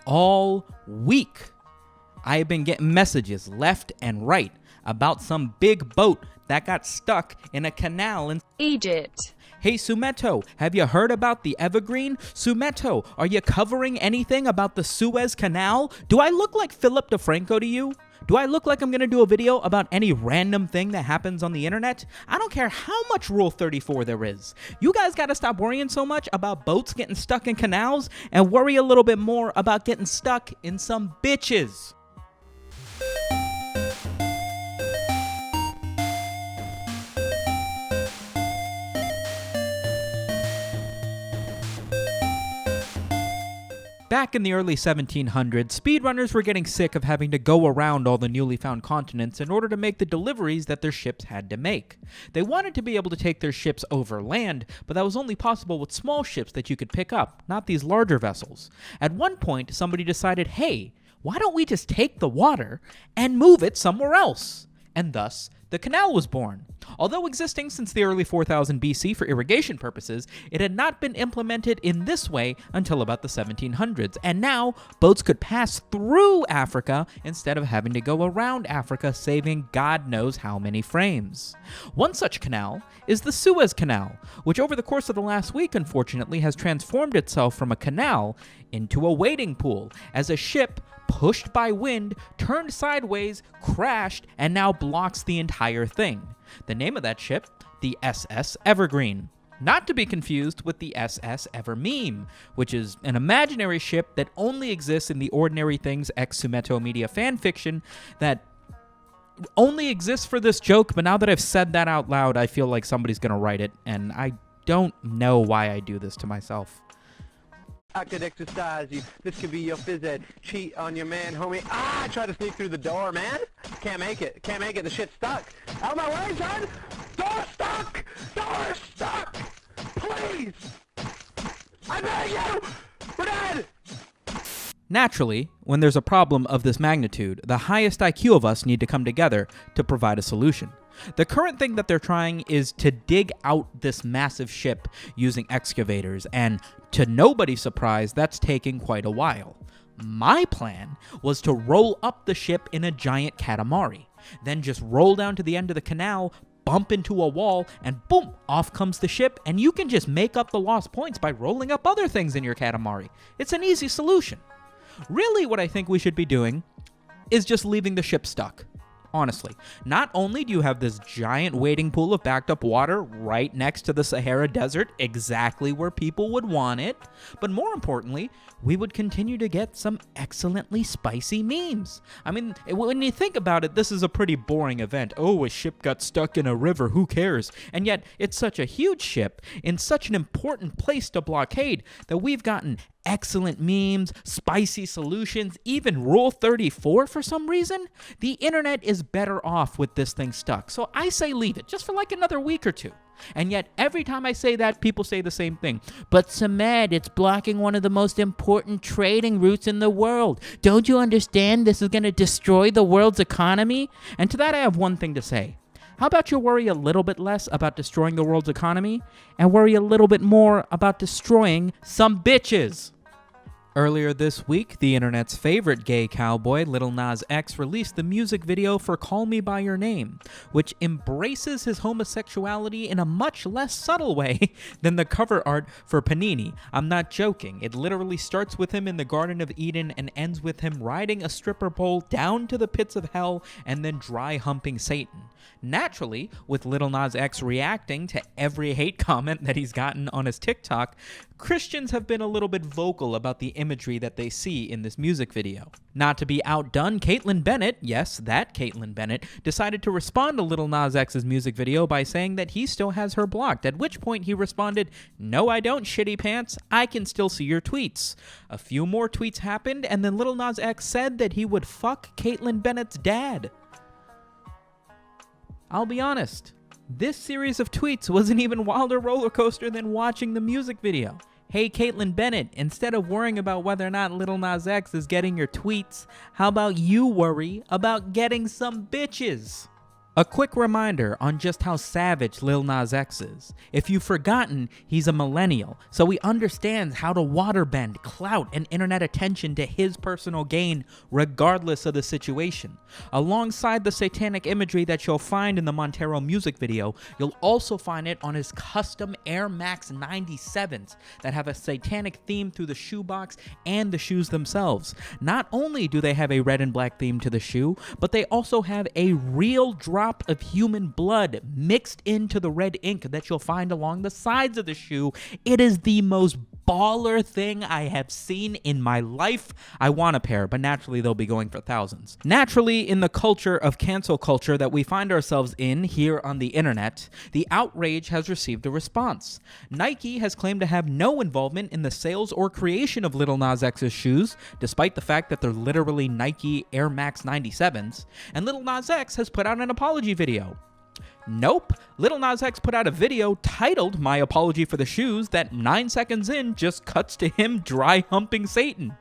all week, I have been getting messages left and right about some big boat that got stuck in a canal in Egypt. Hey Sumito, have you heard about the Evergreen? Sumito, are you covering anything about the Suez Canal? Do I look like Philip DeFranco to you? Do I look like I'm gonna do a video about any random thing that happens on the internet? I don't care how much Rule 34 there is. You guys gotta stop worrying so much about boats getting stuck in canals and worry a little bit more about getting stuck in some bitches. Back in the early 1700s, speedrunners were getting sick of having to go around all the newly found continents in order to make the deliveries that their ships had to make. They wanted to be able to take their ships over land, but that was only possible with small ships that you could pick up, not these larger vessels. At one point, somebody decided, hey, why don't we just take the water and move it somewhere else? And thus, the canal was born. Although existing since the early 4000 BC for irrigation purposes, it had not been implemented in this way until about the 1700s, and now boats could pass through Africa instead of having to go around Africa, saving God knows how many frames. One such canal is the Suez Canal, which over the course of the last week, unfortunately, has transformed itself from a canal into a wading pool, as a ship pushed by wind, turned sideways, crashed, and now blocks the entire thing. The name of that ship, the SS Evergreen. Not to be confused with the SS Evermeme, which is an imaginary ship that only exists in the Ordinary Things X SumitoMedia fanfiction that only exists for this joke, but now that I've said that out loud, I feel like somebody's gonna write it, and I don't know why I do this to myself. I could exercise you. This could be your phys ed. Cheat on your man, homie. I tried to sneak through the door, man. Can't make it. Can't make it. The shit's stuck. Out of my way, son. Door stuck. Door stuck. Please. I beg you. We're dead. Naturally, when there's a problem of this magnitude, the highest IQ of us need to come together to provide a solution. The current thing that they're trying is to dig out this massive ship using excavators, and to nobody's surprise, that's taking quite a while. My plan was to roll up the ship in a giant catamaran, then just roll down to the end of the canal, bump into a wall, and boom, off comes the ship, and you can just make up the lost points by rolling up other things in your catamaran. It's an easy solution. Really, what I think we should be doing is just leaving the ship stuck. Honestly, not only do you have this giant wading pool of backed up water right next to the Sahara Desert, exactly where people would want it, but more importantly, we would continue to get some excellently spicy memes. I mean, when you think about it, this is a pretty boring event. Oh, a ship got stuck in a river, who cares? And yet, it's such a huge ship in such an important place to blockade that we've gotten excellent memes, spicy solutions, even Rule 34 for some reason. The internet is better off with this thing stuck. So I say leave it, just for like another week or two. And yet, every time I say that, people say the same thing. But Samed, it's blocking one of the most important trading routes in the world. Don't you understand this is going to destroy the world's economy? And to that, I have one thing to say. How about you worry a little bit less about destroying the world's economy and worry a little bit more about destroying some bitches? Earlier this week, the internet's favorite gay cowboy, Lil Nas X, released the music video for Call Me By Your Name, which embraces his homosexuality in a much less subtle way than the cover art for Panini. I'm not joking. It literally starts with him in the Garden of Eden and ends with him riding a stripper pole down to the pits of hell and then dry humping Satan. Naturally, with Lil Nas X reacting to every hate comment that he's gotten on his TikTok, Christians have been a little bit vocal about the imagery that they see in this music video. Not to be outdone, Caitlin Bennett, yes, that Caitlin Bennett, decided to respond to Lil Nas X's music video by saying that he still has her blocked, at which point he responded, "No, I don't, shitty pants. I can still see your tweets." A few more tweets happened, and then Lil Nas X said that he would fuck Caitlin Bennett's dad. I'll be honest, this series of tweets was an even wilder roller coaster than watching the music video. Hey Caitlin Bennett, instead of worrying about whether or not Lil Nas X is getting your tweets, how about you worry about getting some bitches? A quick reminder on just how savage Lil Nas X is. If you've forgotten, he's a millennial, so he understands how to waterbend clout and internet attention to his personal gain, regardless of the situation. Alongside the satanic imagery that you'll find in the Montero music video, you'll also find it on his custom Air Max 97s that have a satanic theme through the shoebox and the shoes themselves. Not only do they have a red and black theme to the shoe, but they also have a real drop of human blood mixed into the red ink that you'll find along the sides of the shoe. It is the most baller thing I have seen in my life. I want a pair, but naturally they'll be going for thousands. Naturally, in the culture of cancel culture that we find ourselves in here on the internet, the outrage has received a response. Nike has claimed to have no involvement in the sales or creation of Lil Nas X's shoes, despite the fact that they're literally Nike Air Max 97s, and Lil Nas X has put out an apology video. Nope, Lil Nas X put out a video titled My Apology for the Shoes that 9 seconds in just cuts to him dry humping Satan.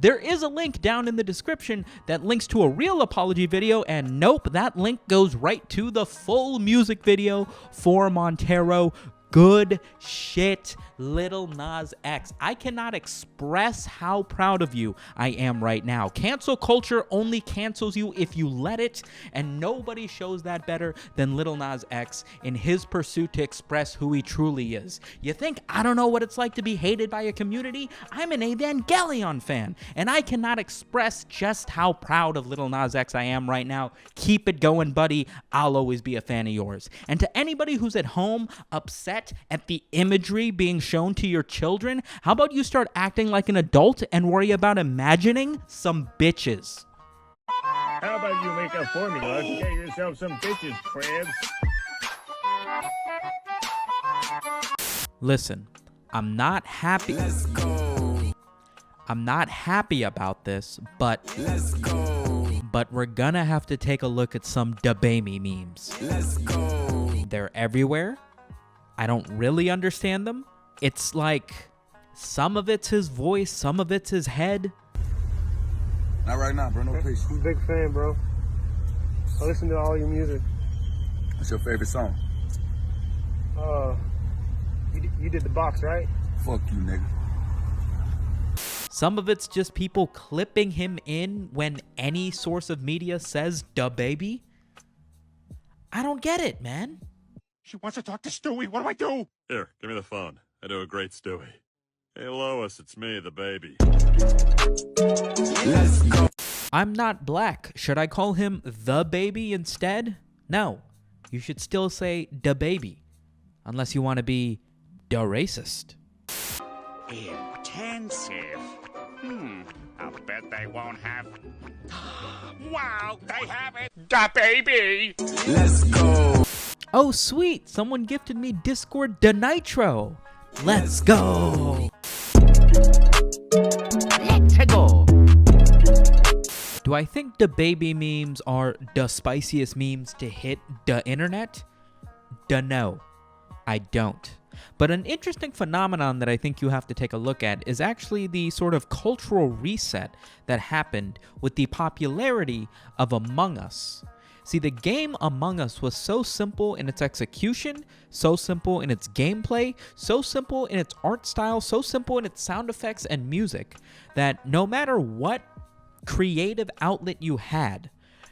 There is a link down in the description that links to a real apology video, and nope, that link goes right to the full music video for Montero. Good shit, Lil Nas X. I cannot express how proud of you I am right now. Cancel culture only cancels you if you let it, and nobody shows that better than Lil Nas X in his pursuit to express who he truly is. You think I don't know what it's like to be hated by a community? I'm an Evangelion fan, and I cannot express just how proud of Lil Nas X I am right now. Keep it going, buddy. I'll always be a fan of yours. And to anybody who's at home upset at the imagery being shown to your children, how about you start acting like an adult and worry about imagining some bitches? How about you make a formula to get yourself some bitches, crabs? Listen, I'm not happy. Let's go. I'm not happy about this, but Let's go. but we're gonna have to take a look at some DaBaby memes. Let's go. They're everywhere. I don't really understand them. It's like some of it's his voice, some of it's his head. Not right now, bro. No patience. I'm a big fan, bro. I listen to all your music. What's your favorite song? You did the box, right? Fuck you, nigga. Some of it's just people clipping him in when any source of media says DaBaby. I don't get it, man. She wants to talk to Stewie. What do I do? Here, give me the phone. I do a great Stewie. Hey, Lois, it's me, the baby. Let's go. I'm not black. Should I call him the baby instead? No. You should still say DaBaby. Unless you want to be da racist. Intensive. I'll bet they won't have... Wow, they have it. DaBaby. Let's go. Oh, sweet. Someone gifted me Discord Nitro. Let's go. Let's go. Do I think DaBaby memes are the spiciest memes to hit the internet? No, I don't. But an interesting phenomenon that I think you have to take a look at is actually the sort of cultural reset that happened with the popularity of Among Us. See, the game Among Us was so simple in its execution, so simple in its gameplay, so simple in its art style, so simple in its sound effects and music, that no matter what creative outlet you had,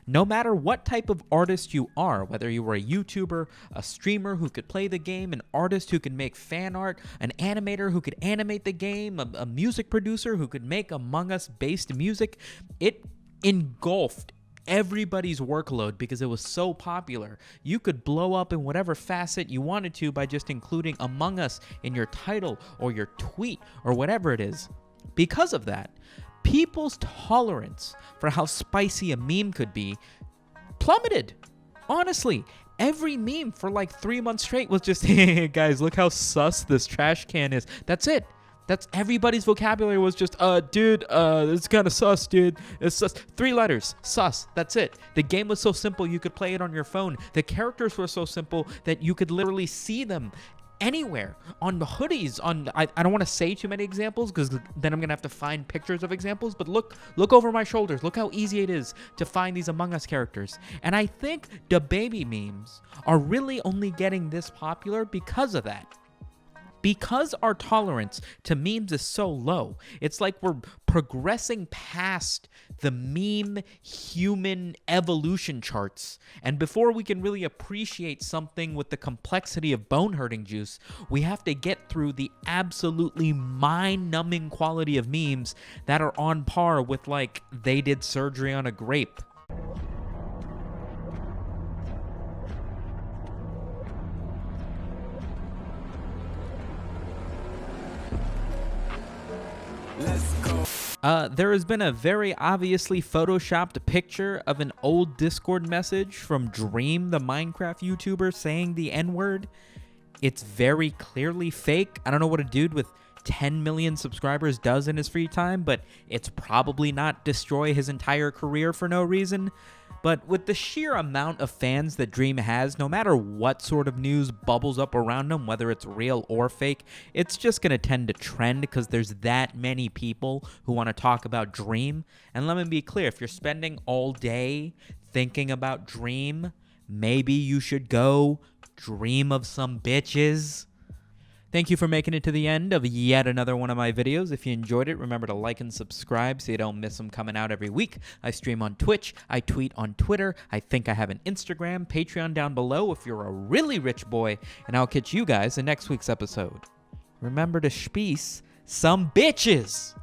no matter what type of artist you are, whether you were a YouTuber, a streamer who could play the game, an artist who could make fan art, an animator who could animate the game, a music producer who could make Among Us based music, it engulfed everybody's workload because it was so popular. You could blow up in whatever facet you wanted to by just including Among Us in your title or your tweet or whatever it is. Because of that, people's tolerance for how spicy a meme could be plummeted. Honestly, every meme for like 3 months straight was just, hey guys, look how sus this trash can is. That's it. That's everybody's vocabulary was just, dude, it's kind of sus, dude. It's sus. 3 letters, sus. That's it. The game was so simple you could play it on your phone. The characters were so simple that you could literally see them anywhere, on the hoodies, on I don't want to say too many examples because then I'm gonna have to find pictures of examples, but look over my shoulders. Look how easy it is to find these Among Us characters. And I think DaBaby memes are really only getting this popular because of that. Because our tolerance to memes is so low, it's like we're progressing past the meme human evolution charts. And before we can really appreciate something with the complexity of bone-hurting juice, we have to get through the absolutely mind-numbing quality of memes that are on par with, like, they did surgery on a grape. There has been a very obviously photoshopped picture of an old Discord message from Dream, the Minecraft YouTuber, saying the N-word. It's very clearly fake. I don't know what a dude with 10 million subscribers does in his free time, but it's probably not destroy his entire career for no reason. But with the sheer amount of fans that Dream has, no matter what sort of news bubbles up around him, whether it's real or fake, it's just going to tend to trend because there's that many people who want to talk about Dream. And let me be clear, if you're spending all day thinking about Dream, maybe you should go dream of some bitches. Thank you for making it to the end of yet another one of my videos. If you enjoyed it, remember to like and subscribe so you don't miss them coming out every week. I stream on Twitch. I tweet on Twitter. I think I have an Instagram, Patreon down below if you're a really rich boy. And I'll catch you guys in next week's episode. Remember to spieß some bitches.